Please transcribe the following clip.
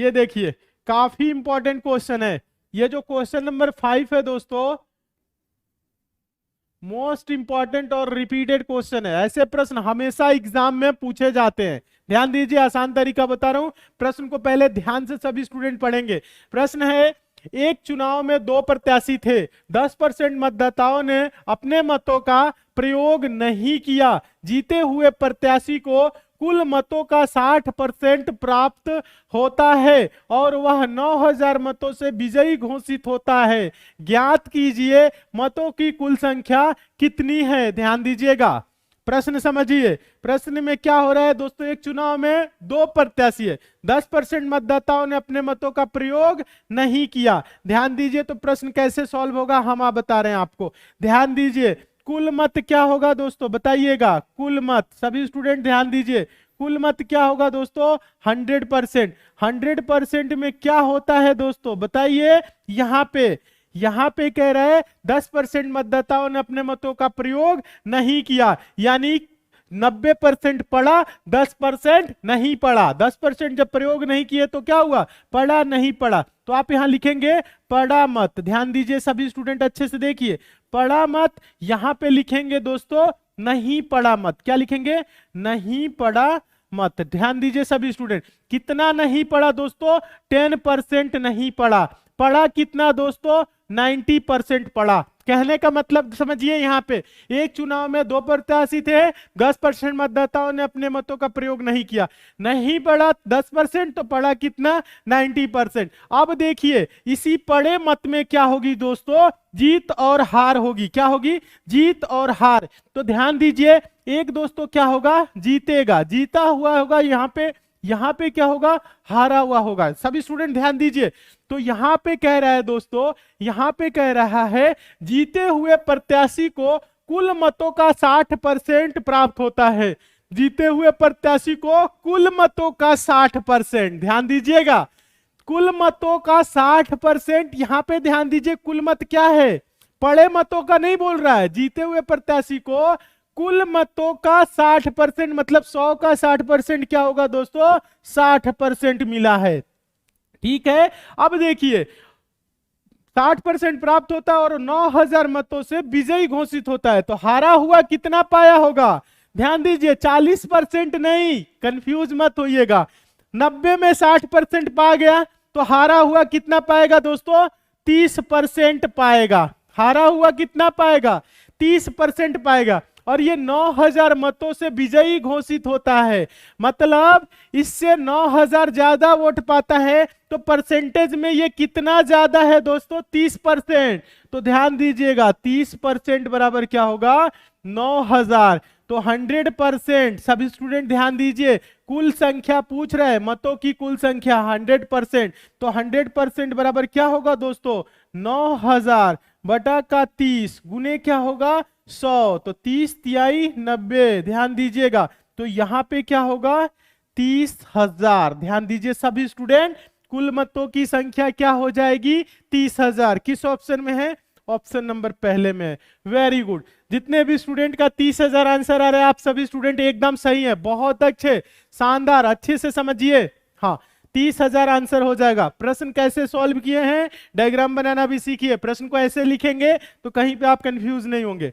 ये देखिए काफी इंपॉर्टेंट क्वेश्चन है। ये जो क्वेश्चन नंबर 5 है दोस्तों, मोस्ट इंपॉर्टेंट और रिपीटेड क्वेश्चन है। ऐसे प्रश्न हमेशा एग्जाम में पूछे जाते हैं। ध्यान दीजिए, आसान तरीका बता रहा हूं, प्रश्न को पहले ध्यान से सभी स्टूडेंट पढ़ेंगे। प्रश्न है, एक चुनाव में 2 प्रत्याशी थे, 10% मतदाताओं ने अपने मतों का प्रयोग नहीं किया। जीते हुए प्रत्याशी को कुल मतों का 60% प्राप्त होता है और वह 9000 मतों से विजयी घोषित होता है। ज्ञात कीजिए मतों की कुल संख्या कितनी है। ध्यान दीजिएगा, प्रश्न समझिए। प्रश्न में क्या हो रहा है दोस्तों, एक चुनाव में 2 प्रत्याशी है, 10% मतदाताओं ने अपने मतों का प्रयोग नहीं किया। ध्यान दीजिए, तो प्रश्न कैसे सॉल्व होगा हम आप बता रहे हैं आपको। ध्यान दीजिए, कुल मत क्या होगा दोस्तों, बताइएगा। कुल मत, सभी स्टूडेंट ध्यान दीजिए, कुल मत क्या होगा दोस्तों, 100%। 100% में क्या होता है दोस्तों, बताइए। यहां पे कह रहा है 10% मतदाताओं ने अपने मतों का प्रयोग नहीं किया, यानी 90% पढ़ा, 10% नहीं पढ़ा। 10% जब प्रयोग नहीं किए तो क्या हुआ, पढ़ा नहीं पढ़ा। तो आप यहां लिखेंगे पढ़ा मत। ध्यान दीजिए सभी स्टूडेंट, अच्छे से देखिए, पढ़ा मत। यहां पे लिखेंगे दोस्तों नहीं पढ़ा मत। क्या लिखेंगे, नहीं पढ़ा मत। ध्यान दीजिए सभी स्टूडेंट, कितना नहीं पढ़ा दोस्तों, 10% नहीं पढ़ा। पढ़ा कितना दोस्तों, 90% पढ़ा। कहने का मतलब समझिए, यहाँ पे एक चुनाव में 2 प्रत्याशी थे, 10% मतदाताओं ने अपने मतों का प्रयोग नहीं किया। नहीं पढ़ा 10%, तो पढ़ा कितना, 90%। अब देखिए इसी पढ़े मत में क्या होगी दोस्तों, जीत और हार होगी। क्या होगी, जीत और हार। तो ध्यान दीजिए, एक दोस्तों क्या होगा, जीतेगा, जीता हुआ होगा। यहाँ पे क्या होगा, हारा हुआ होगा। सभी स्टूडेंट ध्यान दीजिए, तो यहां पे कह रहा है दोस्तों, यहां पे कह रहा है जीते हुए प्रत्याशी को कुल मतों का 60% प्राप्त होता है। जीते हुए प्रत्याशी को कुल मतों का 60%, ध्यान दीजिएगा, कुल मतों का 60%। यहां पे ध्यान दीजिए, कुल मत क्या है, पड़े मतों का नहीं बोल रहा है। जीते हुए प्रत्याशी को कुल मतों का 60%, मतलब 100 का 60% क्या होगा दोस्तों, 60% मिला है। ठीक है, अब देखिए 60% प्राप्त होता है और 9000 मतों से विजयी घोषित होता है। तो हारा हुआ कितना पाया होगा, ध्यान दीजिए 40% नहीं, कंफ्यूज मत होइएगा। 90 में 60% पा गया तो हारा हुआ कितना पाएगा दोस्तों, 30% पाएगा। हारा हुआ कितना पाएगा, 30% पाएगा। और ये 9000 मतों से विजयी घोषित होता है, मतलब इससे 9000 ज्यादा वोट पाता है। तो परसेंटेज में ये कितना ज्यादा है दोस्तों, 30%। तो ध्यान दीजिएगा 30% बराबर क्या होगा, 9000। तो 100%, सभी स्टूडेंट ध्यान दीजिए, कुल संख्या पूछ रहे हैं, मतों की कुल संख्या 100%। तो 100% बराबर क्या होगा दोस्तों, 9000 बटा का 30 गुने क्या होगा, 100। तो 30 तिहाई 90, ध्यान दीजिएगा। तो यहां पे क्या होगा, 30,000। ध्यान दीजिए सभी स्टूडेंट, कुल मतों की संख्या क्या हो जाएगी, 30,000। किस ऑप्शन में है, ऑप्शन नंबर पहले में है। वेरी गुड, जितने भी स्टूडेंट का 30,000 आंसर आ रहा है, आप सभी स्टूडेंट एकदम सही है, बहुत अच्छे, शानदार, अच्छे से समझिए। हाँ, 30,000 आंसर हो जाएगा। प्रश्न कैसे सॉल्व किए हैं, डायग्राम बनाना भी सीखिए। प्रश्न को ऐसे लिखेंगे तो कहीं पे आप कंफ्यूज नहीं होंगे।